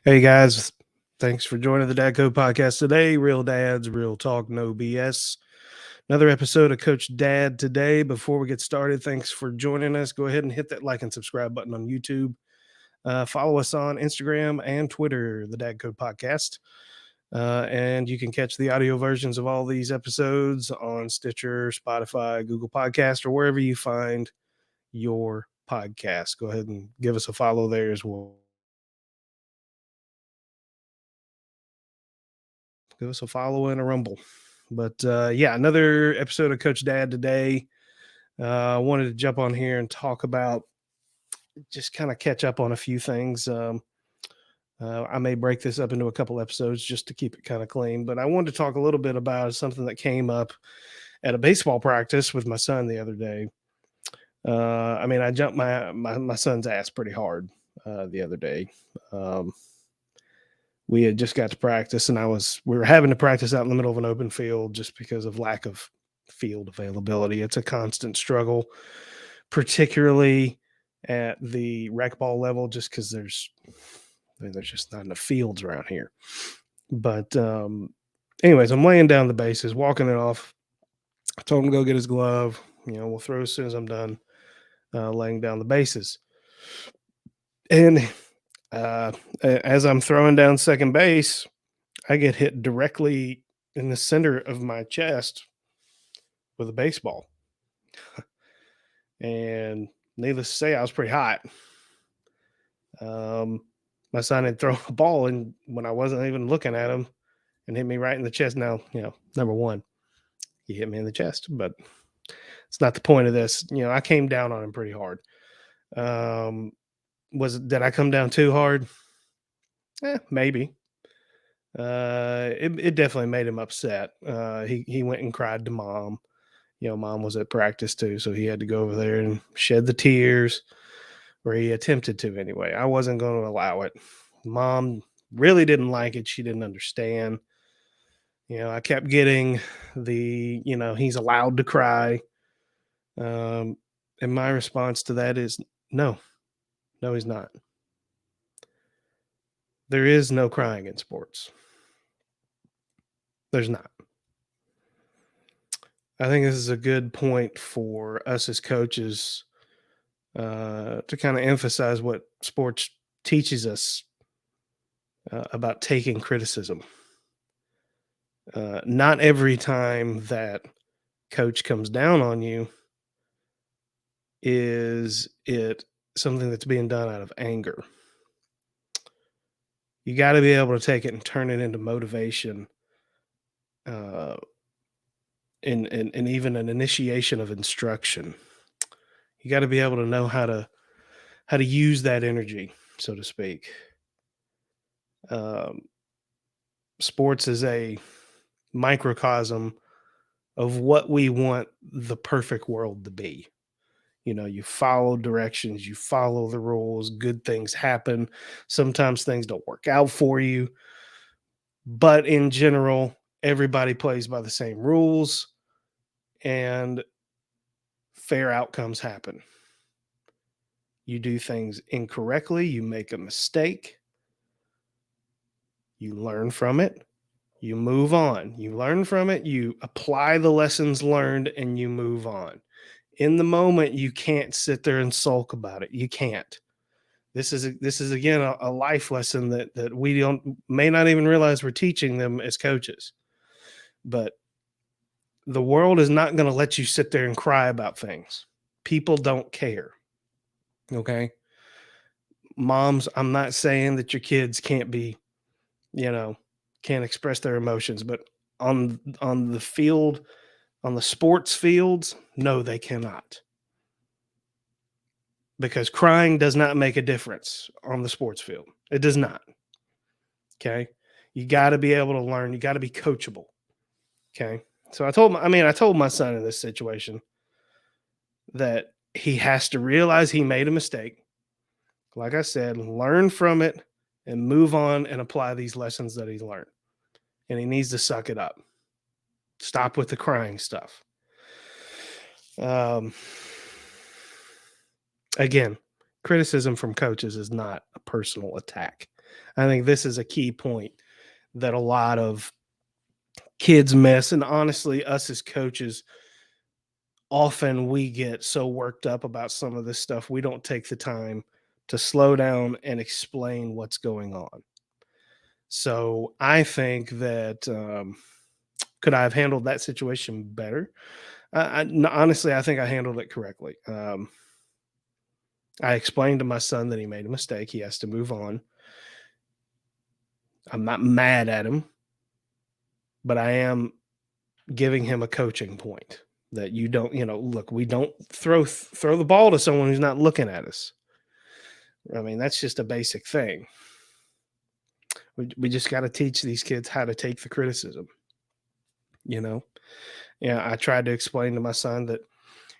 Hey guys, thanks for joining the Dad Code podcast today. Real dads, real talk, no BS. Another episode of Coach Dad today. Before we get started, thanks for joining us. Go ahead and hit that like and subscribe button on YouTube. Follow us on Instagram and Twitter, the Dad Code podcast. And you can catch the audio versions of all these episodes on Stitcher, Spotify, Google Podcast, or wherever you find your podcast. Go ahead and give us a follow there as well. Give us a follow and a rumble. But yeah, another episode of Coach Dad today. I wanted to jump on here and talk about just kind of catch up on a few things. I may break this up into a couple episodes just to keep it kind of clean, but I wanted to talk a little bit about something that came up at a baseball practice with my son the other day. I jumped my son's ass pretty hard the other day. We had just got to practice, and we were having to practice out in the middle of an open field just because of lack of field availability. It's a constant struggle, particularly at the rec ball level, just because there's just not enough fields around here. But anyways, I'm laying down the bases, walking it off. I told him to go get his glove. We'll throw as soon as I'm done laying down the bases. And as I'm throwing down second base, I get hit directly in the center of my chest with a baseball. And needless to say, I was pretty hot. My son had thrown a ball and when I wasn't even looking at him and hit me right in the chest. Now, number one, he hit me in the chest, but it's not the point of this. I came down on him pretty hard. Did I come down too hard? Maybe. It definitely made him upset. He went and cried to mom. Mom was at practice too, so he had to go over there and shed the tears, or he attempted to anyway. I wasn't going to allow it. Mom really didn't like it. She didn't understand. I kept getting he's allowed to cry. And my response to that is no, he's not. There is no crying in sports. There's not. I think this is a good point for us as coaches to kind of emphasize what sports teaches us about taking criticism. Not every time that coach comes down on you is it something that's being done out of anger. You got to be able to take it and turn it into motivation, uh, and even an initiation of instruction. You got to be able to know how to use that energy, so to speak. Um, Sports is a microcosm of what we want the perfect world to be. You follow directions, you follow the rules, good things happen. Sometimes things don't work out for you, but in general, everybody plays by the same rules and fair outcomes happen. You do things incorrectly, you make a mistake, you learn from it, you move on. You learn from it, you apply the lessons learned, and you move on. In the moment, you can't sit there and sulk about it. You can't. This is again a life lesson that we may not even realize we're teaching them as coaches. But the world is not going to let you sit there and cry about things. People don't care. Okay. Moms, I'm not saying that your kids can't be, you know, can't express their emotions, but on the field, on the sports fields, no, they cannot. Because crying does not make a difference on the sports field. It does not. Okay. You got to be able to learn. You got to be coachable. Okay. So I told my son in this situation that he has to realize he made a mistake. Like I said, learn from it and move on and apply these lessons that he's learned. And he needs to suck it up. Stop with the crying stuff. Um, Again, criticism from coaches is not a personal attack. I think this is a key point that a lot of kids miss. And honestly, us as coaches, often we get so worked up about some of this stuff, we don't take the time to slow down and explain what's going on. So I think that could I have handled that situation better? Honestly, I think I handled it correctly. I explained to my son that he made a mistake. He has to move on. I'm not mad at him, but I am giving him a coaching point that you don't, look, we don't throw the ball to someone who's not looking at us. I mean, that's just a basic thing. We just got to teach these kids how to take the criticism, you know. Yeah, I tried to explain to my son that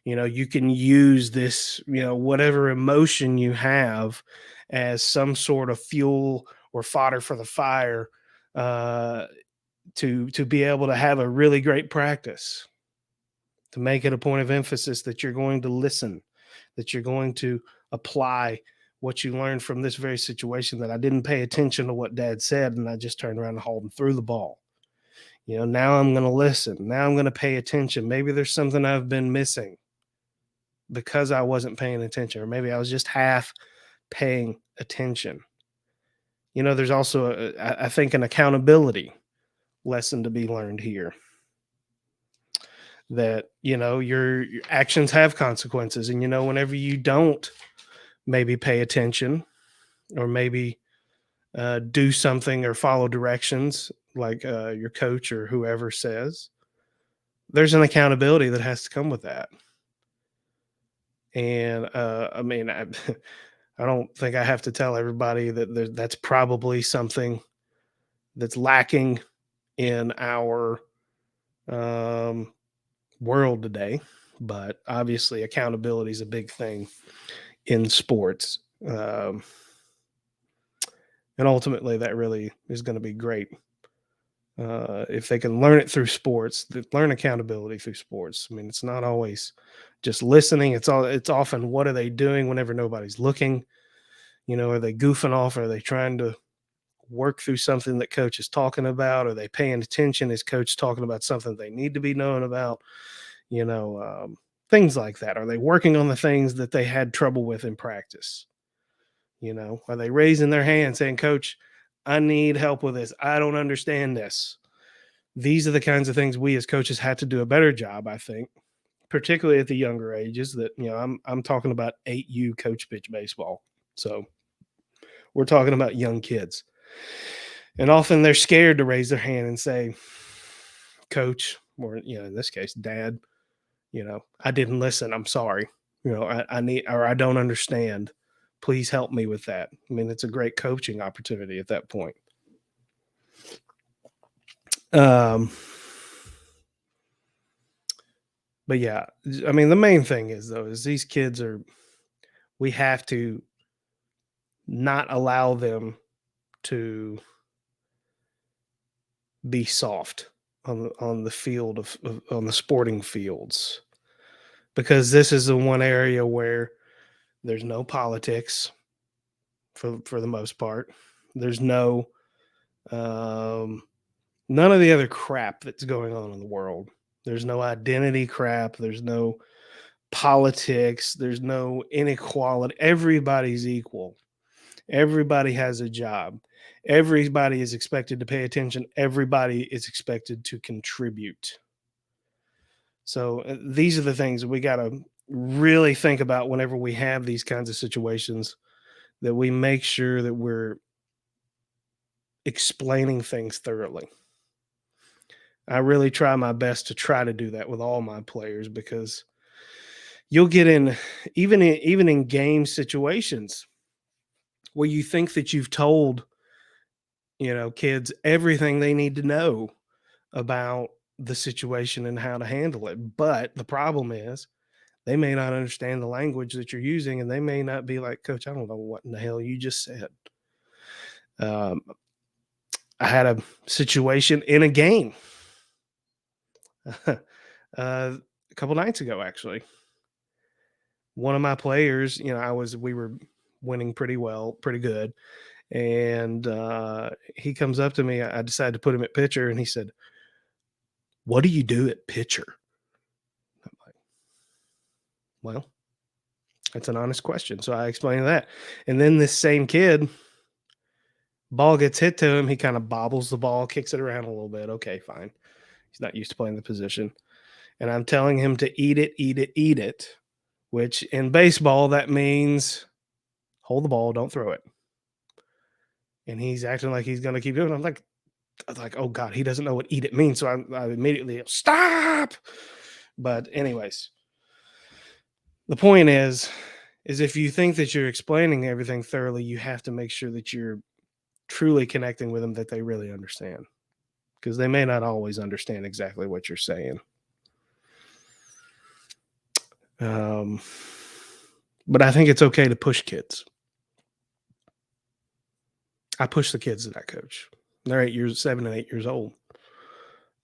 you can use this, whatever emotion you have as some sort of fuel or fodder for the fire, uh, to be able to have a really great practice, to make it a point of emphasis that you're going to listen, that you're going to apply what you learned from this very situation, that I didn't pay attention to what dad said and I just turned around and hauled him through the ball. Now I'm going to listen. Now I'm going to pay attention. Maybe there's something I've been missing because I wasn't paying attention, or maybe I was just half paying attention. There's also, I think, an accountability lesson to be learned here, that, your actions have consequences. And, whenever you don't maybe pay attention or maybe do something or follow directions like your coach or whoever says, there's an accountability that has to come with that. And I mean, I don't think I have to tell everybody that that's probably something that's lacking in our um, world today. But obviously, accountability is a big thing in sports. And ultimately, that really is going to be great if they can learn it through sports, learn accountability through sports. I mean, it's not always just listening. It's often what are they doing whenever nobody's looking. Are they goofing off? Are they trying to work through something that coach is talking about? Are they paying attention? Is coach talking about something they need to be knowing about? You know, things like that. Are they working on the things that they had trouble with in practice? Are they raising their hand saying, Coach, I need help with this. I don't understand this. These are the kinds of things we as coaches had to do a better job, I think, particularly at the younger ages. That I'm talking about 8U coach pitch baseball. So we're talking about young kids. And often they're scared to raise their hand and say, Coach, or in this case, Dad, I didn't listen. I'm sorry. I need, or I don't understand. Please help me with that. I mean, it's a great coaching opportunity at that point. Um, but yeah, I mean, the main thing is though, is these kids we have to not allow them to be soft on the field on the sporting fields, because this is the one area where there's no politics for the most part. There's no none of the other crap that's going on in the world. There's no identity crap. There's no politics. There's no inequality. Everybody's equal. Everybody has a job. Everybody is expected to pay attention. Everybody is expected to contribute. So these are the things we got to really think about whenever we have these kinds of situations, that we make sure that we're explaining things thoroughly. I really try my best to try to do that with all my players, because you'll get in, even in game situations where you think that you've told kids everything they need to know about the situation and how to handle it. But the problem is they may not understand the language that you're using, and they may not be like, Coach, I don't know what in the hell you just said. Um, I had a situation in a game a couple nights ago, actually. One of my players, we were winning pretty well, pretty good. And he comes up to me. I decided to put him at pitcher, and he said, "What do you do at pitcher?" I'm like, "Well, that's an honest question." So I explained that. And then this same kid, ball gets hit to him. He kind of bobbles the ball, kicks it around a little bit. Okay, fine. He's not used to playing the position. And I'm telling him to eat it, eat it, eat it, which in baseball, that means hold the ball, don't throw it. And he's acting like he's going to keep doing it. I was like, oh God, he doesn't know what eat it means. So I immediately stop. But anyways, the point is if you think that you're explaining everything thoroughly, you have to make sure that you're truly connecting with them, that they really understand, because they may not always understand exactly what you're saying. Um, but I think it's okay to push kids. I push the kids that I coach. They're 8 years, 7 and 8 years old.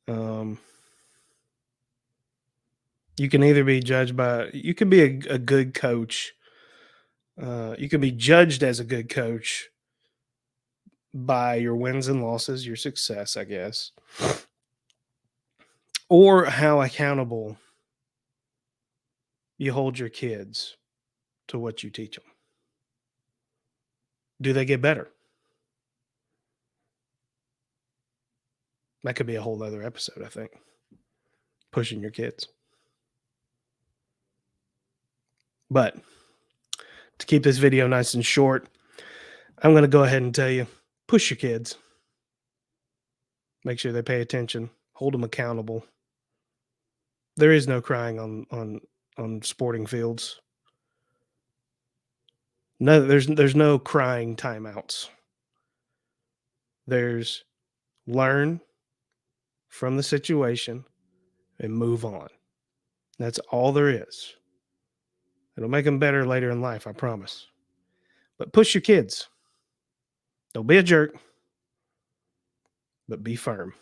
Um, you can either be judged by, you can be a good coach. You can be judged as a good coach by your wins and losses, your success, I guess, or how accountable you hold your kids to what you teach them. Do they get better? That could be a whole other episode, I think. Pushing your kids. But to keep this video nice and short, I'm going to go ahead and tell you, push your kids. Make sure they pay attention. Hold them accountable. There is no crying on sporting fields. No, there's no crying timeouts. There's learn from the situation and move on. That's all there is. It'll make them better later in life, I promise. But push your kids. Don't be a jerk, but be firm.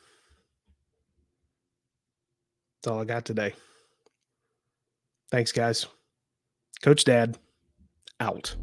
That's all I got today. Thanks, guys. Coach Dad, out.